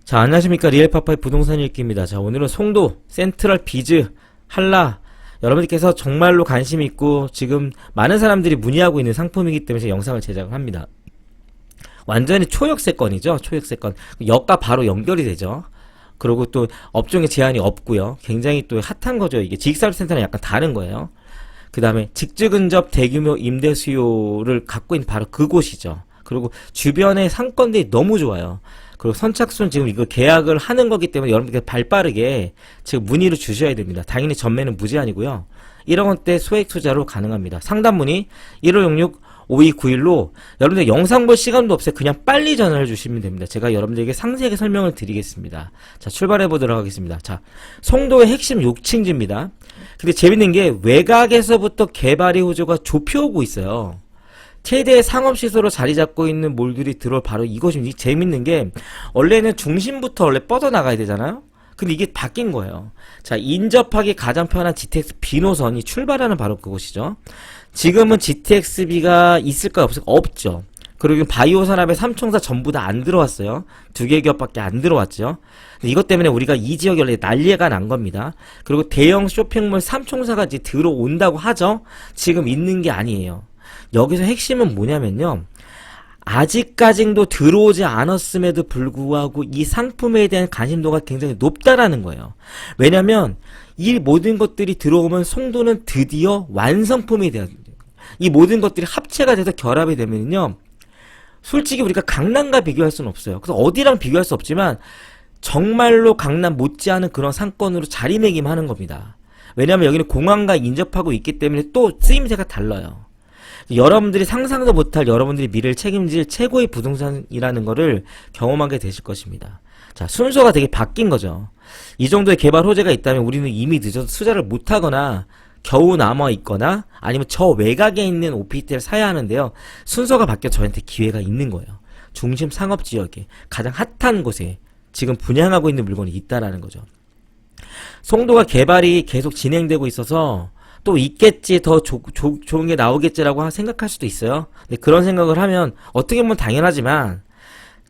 자, 안녕하십니까. 리얼파파의 부동산 읽기입니다. 자, 오늘은 송도, 센트럴 비즈, 한라, 여러분들께서 정말로 관심 있고 지금 많은 사람들이 문의하고 있는 상품이기 때문에 제가 영상을 제작을 합니다. 완전히 초역세권이죠. 초역세권. 역과 바로 연결이 되죠. 그리고 또 업종에 제한이 없고요. 굉장히 또 핫한 거죠. 이게 지식산업센터는 약간 다른 거예요. 그 다음에 직주근접 대규모 임대 수요를 갖고 있는 바로 그곳이죠. 그리고 주변의 상권들이 너무 좋아요. 그리고 선착순 지금 이거 계약을 하는 거기 때문에 여러분들 발빠르게 지금 문의를 주셔야 됩니다. 당연히 전매는 무제한이고요. 1억 원대 소액 투자로 가능합니다. 상담 문의 1566-5291로 여러분들 영상 볼 시간도 없어요. 그냥 빨리 전화를 주시면 됩니다. 제가 여러분들에게 상세하게 설명을 드리겠습니다. 자, 출발해 보도록 하겠습니다. 자, 송도의 핵심 6층지입니다. 근데 재밌는 게 외곽에서부터 개발의 호조가 좁혀오고 있어요. 최대의 상업시설로 자리 잡고 있는 몰들이 들어올 바로 이것입니다. 재밌는 게 원래는 중심부터 원래 뻗어나가야 되잖아요. 근데 이게 바뀐 거예요. 자, 인접하기 가장 편한 GTX B노선이 출발하는 바로 그곳이죠. 지금은 GTX-B가 있을까요? 없을까요? 없죠. 그리고 바이오 산업의 3총사 전부 다 안 들어왔어요. 2개 기업밖에 안 들어왔죠. 이것 때문에 우리가 이 지역이 원래 난리가 난 겁니다. 그리고 대형 쇼핑몰 3총사가 이제 들어온다고 하죠. 지금 있는 게 아니에요. 여기서 핵심은 뭐냐면요. 아직까지도 들어오지 않았음에도 불구하고 이 상품에 대한 관심도가 굉장히 높다라는 거예요. 왜냐면 이 모든 것들이 들어오면 송도는 드디어 완성품이 돼요. 이 모든 것들이 합체가 돼서 결합이 되면요. 솔직히 우리가 강남과 비교할 수는 없어요. 그래서 어디랑 비교할 수 없지만 정말로 강남 못지않은 그런 상권으로 자리매김하는 겁니다. 왜냐하면 여기는 공항과 인접하고 있기 때문에 또 쓰임새가 달라요. 여러분들이 상상도 못할 여러분들이 미래를 책임질 최고의 부동산이라는 거를 경험하게 되실 것입니다. 자, 순서가 되게 바뀐 거죠. 이 정도의 개발 호재가 있다면 우리는 이미 늦어서 투자를 못하거나 겨우 남아있거나 아니면 저 외곽에 있는 오피스텔을 사야 하는데요. 순서가 바뀌어 저한테 기회가 있는 거예요. 중심 상업지역에 가장 핫한 곳에 지금 분양하고 있는 물건이 있다라는 거죠. 송도가 개발이 계속 진행되고 있어서 또 있겠지, 더 좋은 게 나오겠지라고 생각할 수도 있어요. 근데 그런 생각을 하면 어떻게 보면 당연하지만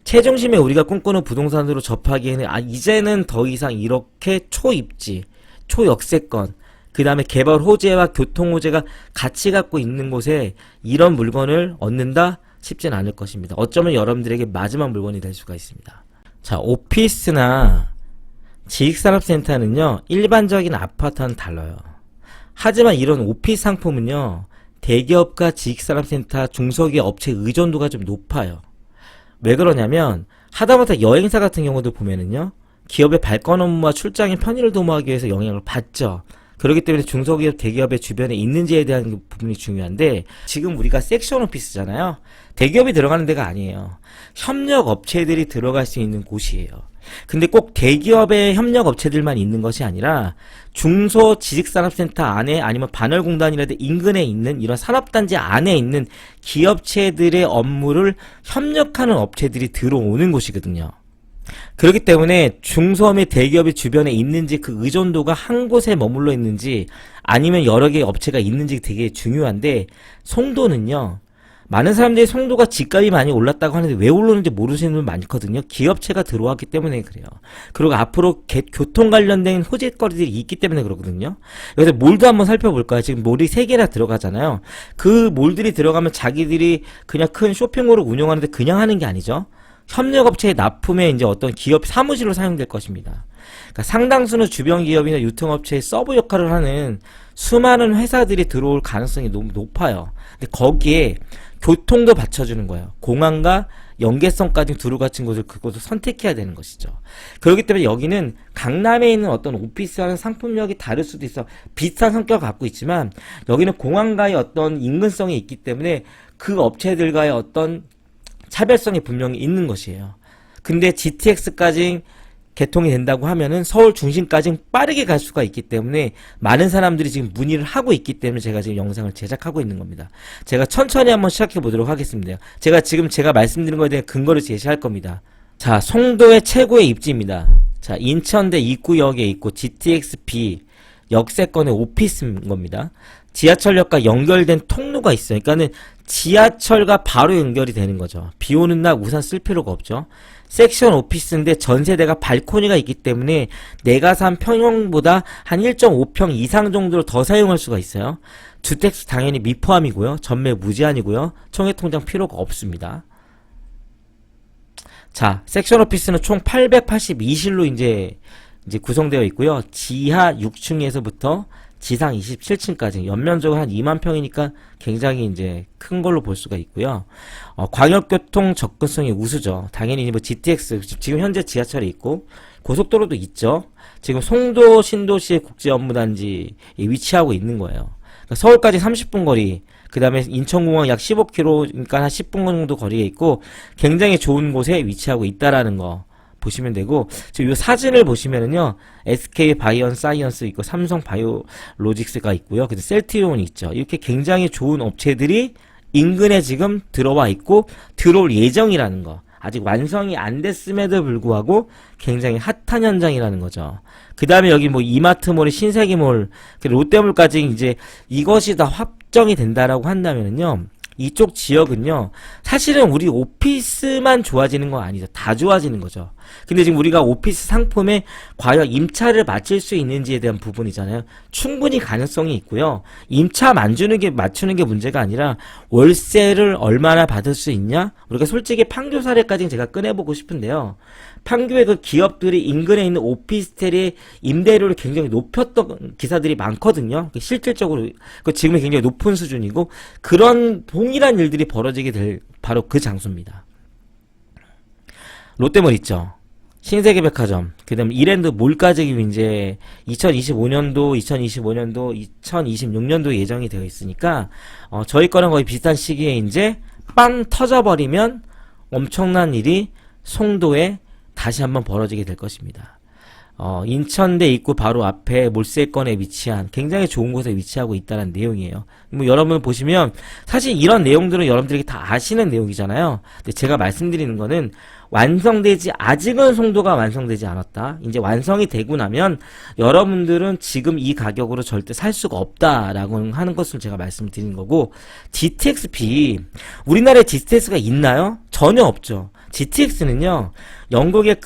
최중심에 우리가 꿈꾸는 부동산으로 접하기에는 이제는 더 이상 이렇게 초입지, 초역세권, 그 다음에 개발 호재와 교통 호재가 같이 갖고 있는 곳에 이런 물건을 얻는다? 쉽진 않을 것입니다. 어쩌면 여러분들에게 마지막 물건이 될 수가 있습니다. 자, 오피스나 지식산업센터는요, 일반적인 아파트와는 달라요. 하지만 이런 오피스 상품은요, 대기업과 지식산업센터, 중소기업 업체 의존도가 좀 높아요. 왜 그러냐면 하다못해 여행사 같은 경우도 보면은요, 기업의 발권 업무와 출장의 편의를 도모하기 위해서 영향을 받죠. 그렇기 때문에 중소기업, 대기업의 주변에 있는지에 대한 부분이 중요한데 지금 우리가 섹션 오피스잖아요. 대기업이 들어가는 데가 아니에요. 협력 업체들이 들어갈 수 있는 곳이에요. 근데 꼭 대기업의 협력 업체들만 있는 것이 아니라 중소 지식산업센터 안에 아니면 반월공단이라든 인근에 있는 이런 산업단지 안에 있는 기업체들의 업무를 협력하는 업체들이 들어오는 곳이거든요. 그렇기 때문에 중소 및 대기업이 주변에 있는지 그 의존도가 한 곳에 머물러 있는지 아니면 여러 개의 업체가 있는지 되게 중요한데 송도는요. 많은 사람들이 송도가 집값이 많이 올랐다고 하는데 왜 올랐는지 모르시는 분 많거든요. 기업체가 들어왔기 때문에 그래요. 그리고 앞으로 교통 관련된 호재거리들이 있기 때문에 그러거든요. 여기서 몰도 한번 살펴볼까요? 지금 몰이 3개나 들어가잖아요. 그 몰들이 들어가면 자기들이 그냥 큰 쇼핑몰을 운영하는데 그냥 하는 게 아니죠. 협력업체의 납품에 이제 어떤 기업 사무실로 사용될 것입니다. 그러니까 상당수는 주변 기업이나 유통업체의 서브 역할을 하는 수많은 회사들이 들어올 가능성이 너무 높아요. 근데 거기에 교통도 받쳐주는 거예요. 공항과 연계성까지 두루 갖춘 곳을 그곳을 선택해야 되는 것이죠. 그렇기 때문에 여기는 강남에 있는 어떤 오피스와는 상품력이 다를 수도 있어. 비슷한 성격을 갖고 있지만 여기는 공항과의 어떤 인근성이 있기 때문에 그 업체들과의 어떤 차별성이 분명히 있는 것이에요. 근데 GTX까지 개통이 된다고 하면은 서울 중심까지 빠르게 갈 수가 있기 때문에 많은 사람들이 지금 문의를 하고 있기 때문에 제가 지금 영상을 제작하고 있는 겁니다. 제가 천천히 한번 시작해 보도록 하겠습니다. 제가 말씀드린 거에 대한 근거를 제시할 겁니다. 자, 송도의 최고의 입지입니다. 자, 인천대 입구역에 있고 GTX-B 역세권의 오피스인 겁니다. 지하철역과 연결된 통로가 있어요. 그러니까는 지하철과 바로 연결이 되는 거죠. 비 오는 날 우산 쓸 필요가 없죠. 섹션 오피스인데 전세대가 발코니가 있기 때문에 내가 산 평형보다 한 1.5평 이상 정도를 더 사용할 수가 있어요. 주택수 당연히 미포함이고요. 전매 무제한이고요. 총회통장 필요가 없습니다. 자, 섹션 오피스는 총 882실로 이제 구성되어 있고요. 지하 6층에서부터 지상 27층까지 연면적으로 한 2만 평이니까 굉장히 이제 큰 걸로 볼 수가 있고요. 광역교통 접근성이 우수죠. 당연히 뭐 GTX 지금 현재 지하철이 있고 고속도로도 있죠. 지금 송도 신도시의 국제업무단지에 위치하고 있는 거예요. 그러니까 서울까지 30분 거리, 그 다음에 인천공항 약 15km, 그러니까 한 10분 정도 거리에 있고 굉장히 좋은 곳에 위치하고 있다라는 거 보시면 되고, 지금 이 사진을 보시면은요, SK 바이언 사이언스 있고 삼성 바이오로직스가 있고요. 그래서 셀트리온이 있죠. 이렇게 굉장히 좋은 업체들이 인근에 지금 들어와 있고 들어올 예정이라는 거. 아직 완성이 안 됐음에도 불구하고 굉장히 핫한 현장이라는 거죠. 그 다음에 여기 뭐 이마트몰이 신세계몰, 롯데몰까지 이제 이것이 다 확정이 된다라고 한다면은요, 이쪽 지역은요, 사실은 우리 오피스만 좋아지는 건 아니죠. 다 좋아지는 거죠. 근데 지금 우리가 오피스 상품에 과연 임차를 맞출 수 있는지에 대한 부분이잖아요. 충분히 가능성이 있고요. 임차 맞추는 게 문제가 아니라 월세를 얼마나 받을 수 있냐? 우리가 솔직히 판교 사례까지는 제가 꺼내보고 싶은데요. 판교의 그 기업들이 인근에 있는 오피스텔의 임대료를 굉장히 높였던 기사들이 많거든요. 실질적으로 지금은 굉장히 높은 수준이고, 그런 동일한 일들이 벌어지게 될 바로 그 장소입니다. 롯데몰 있죠. 신세계백화점, 그 다음에 이랜드 몰까지 이제 2025년도, 2026년도 예정이 되어 있으니까, 저희 거랑 거의 비슷한 시기에 이제 빵 터져버리면 엄청난 일이 송도에 다시 한번 벌어지게 될 것입니다. 인천대 입구 바로 앞에 몰세권에 위치한 굉장히 좋은 곳에 위치하고 있다는 내용이에요. 뭐 여러분 보시면 사실 이런 내용들은 여러분들이 다 아시는 내용이잖아요. 근데 제가 말씀드리는 거는 아직은 송도가 완성되지 않았다. 이제 완성이 되고 나면 여러분들은 지금 이 가격으로 절대 살 수가 없다라고 하는 것을 제가 말씀드리는 거고, GTX-B, 우리나라에 GTX가 있나요? 전혀 없죠. GTX는요, 영국의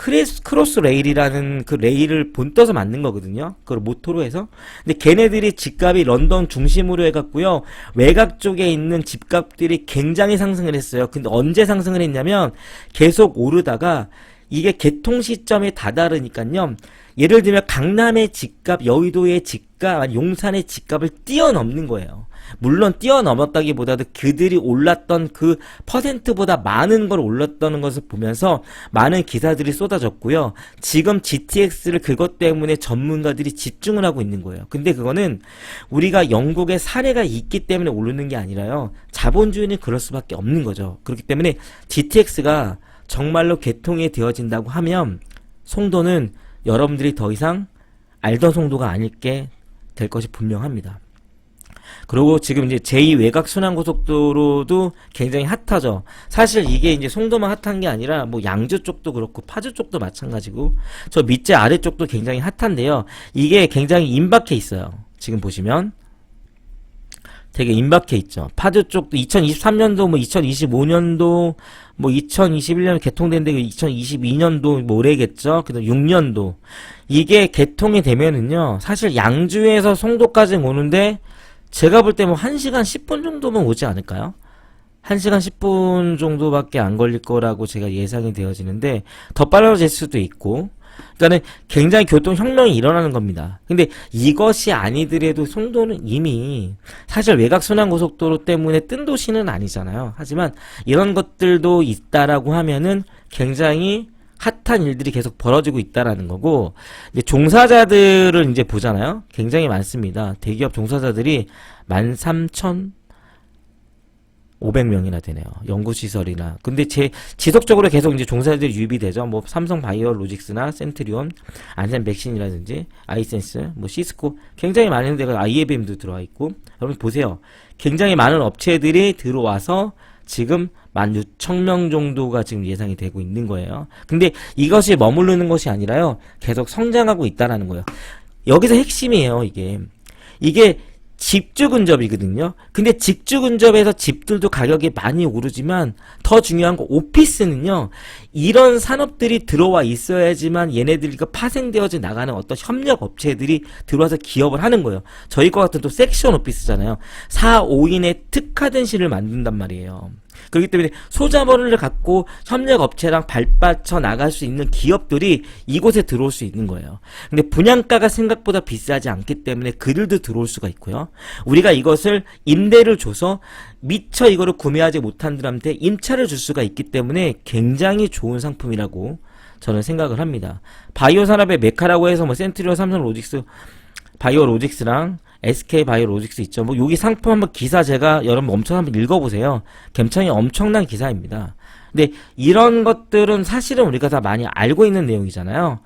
크로스 레일이라는 그 레일을 본떠서 만든 거거든요. 그걸 모토로 해서. 근데 걔네들이 집값이 런던 중심으로 해갖고요, 외곽 쪽에 있는 집값들이 굉장히 상승을 했어요. 근데 언제 상승을 했냐면 계속 오르다가 이게 개통 시점에 다다르니까요, 예를 들면 강남의 집값, 여의도의 집값, 용산의 집값을 뛰어넘는 거예요. 물론 뛰어넘었다기보다도 그들이 올랐던 그 퍼센트보다 많은 걸 올랐다는 것을 보면서 많은 기사들이 쏟아졌고요. 지금 GTX를 그것 때문에 전문가들이 집중을 하고 있는 거예요. 근데 그거는 우리가 영국의 사례가 있기 때문에 오르는 게 아니라요, 자본주의는 그럴 수밖에 없는 거죠. 그렇기 때문에 GTX가 정말로 개통이 되어진다고 하면 송도는 여러분들이 더 이상 알던 송도가 아닐게 될 것이 분명합니다. 그리고 지금 이제 제2 외곽 순환고속도로도 굉장히 핫하죠. 사실 이게 이제 송도만 핫한 게 아니라 뭐 양주 쪽도 그렇고 파주 쪽도 마찬가지고, 저 밑에 아래쪽도 굉장히 핫한데요. 이게 굉장히 임박해 있어요. 지금 보시면 되게 임박해 있죠. 파주 쪽도 2023년도, 뭐 2025년도, 뭐 2021년 개통된데 2022년도 모레겠죠. 그다음 6년도. 이게 개통이 되면은요, 사실 양주에서 송도까지 오는데 제가 볼 때 뭐 1시간 10분 정도면 오지 않을까요? 1시간 10분 정도밖에 안 걸릴 거라고 제가 예상이 되어지는데, 더 빨라질 수도 있고, 그러니까는 굉장히 교통혁명이 일어나는 겁니다. 근데 이것이 아니더라도 송도는 이미 사실 외곽순환고속도로 때문에 뜬 도시는 아니잖아요. 하지만 이런 것들도 있다라고 하면은 굉장히 핫한 일들이 계속 벌어지고 있다라는 거고, 이제 종사자들을 이제 보잖아요. 굉장히 많습니다. 대기업 종사자들이 13,500명이나 되네요. 연구시설이나. 근데 지속적으로 계속 이제 종사자들이 유입이 되죠. 뭐 삼성 바이오로직스나 센트리온, 안산 백신이라든지 아이센스, 뭐 시스코, 굉장히 많은 데가 IBM도 들어와 있고, 여러분 보세요. 굉장히 많은 업체들이 들어와서 지금 16,000명 정도가 지금 예상이 되고 있는 거예요. 근데 이것이 머무르는 것이 아니라요, 계속 성장하고 있다라는 거예요. 여기서 핵심이에요, 이게. 집주 근접이거든요. 근데 직주 근접에서 집들도 가격이 많이 오르지만 더 중요한 건 오피스는요. 이런 산업들이 들어와 있어야지만 얘네들이 파생되어져 나가는 어떤 협력 업체들이 들어와서 기업을 하는 거예요. 저희 거 같은 또 섹션 오피스잖아요. 4, 5인의 특화된 실을 만든단 말이에요. 그렇기 때문에 소자본을 갖고 협력 업체랑 발받쳐 나갈 수 있는 기업들이 이곳에 들어올 수 있는 거예요. 근데 분양가가 생각보다 비싸지 않기 때문에 그들도 들어올 수가 있고요. 우리가 이것을 임대를 줘서 미처 이거를 구매하지 못한 들한테 임차를 줄 수가 있기 때문에 굉장히 좋은 상품이라고 저는 생각을 합니다. 바이오 산업의 메카라고 해서 뭐 센트리온, 삼성 로직스, 바이오 로직스랑 SK 바이오로직스 있죠. 뭐 여기 상품 한번 기사 제가 여러분 엄청 한번 읽어보세요. 굉장히 엄청난 기사입니다. 근데 이런 것들은 사실은 우리가 다 많이 알고 있는 내용이잖아요.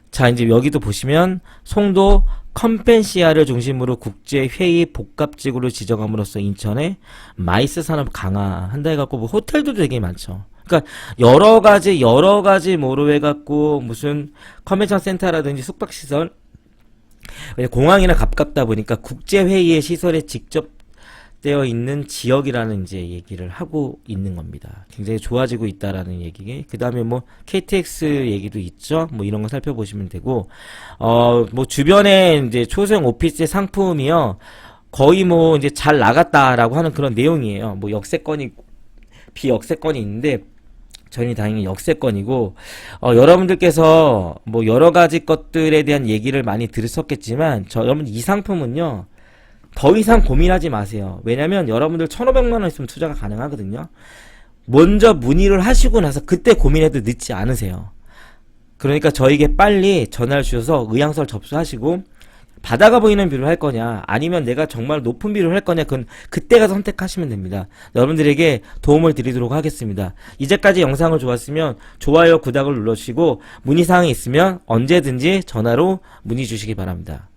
자, 이제 여기도 보시면 송도 컴펜시아를 중심으로 국제회의 복합지구를 지정함으로써 인천에 마이스 산업 강화한다 해갖고 뭐 호텔도 되게 많죠. 그러니까 여러 가지 뭐로 해갖고 무슨 컨벤션 센터라든지 숙박시설, 공항이나 가깝다 보니까 국제회의의 시설에 직접 되어 있는 지역이라는 이제 얘기를 하고 있는 겁니다. 굉장히 좋아지고 있다라는 얘기. 그 다음에 뭐 KTX 얘기도 있죠. 뭐 이런 거 살펴보시면 되고, 뭐 주변에 이제 초소형 오피스의 상품이요. 거의 뭐 이제 잘 나갔다라고 하는 그런 내용이에요. 뭐 역세권이, 비역세권이 있는데, 저희는 당연히 역세권이고, 여러분들께서 뭐 여러 가지 것들에 대한 얘기를 많이 들으셨겠지만, 여러분 이 상품은요, 더 이상 고민하지 마세요. 왜냐면 여러분들 1,500만원 있으면 투자가 가능하거든요. 먼저 문의를 하시고 나서 그때 고민해도 늦지 않으세요. 그러니까 저에게 빨리 전화를 주셔서 의향서를 접수하시고, 바다가 보이는 뷰를 할 거냐, 아니면 내가 정말 높은 뷰를 할 거냐, 그건 그때 가서 선택하시면 됩니다. 여러분들에게 도움을 드리도록 하겠습니다. 이제까지 영상을 좋았으면 좋아요, 구독을 눌러주시고, 문의사항이 있으면 언제든지 전화로 문의 주시기 바랍니다.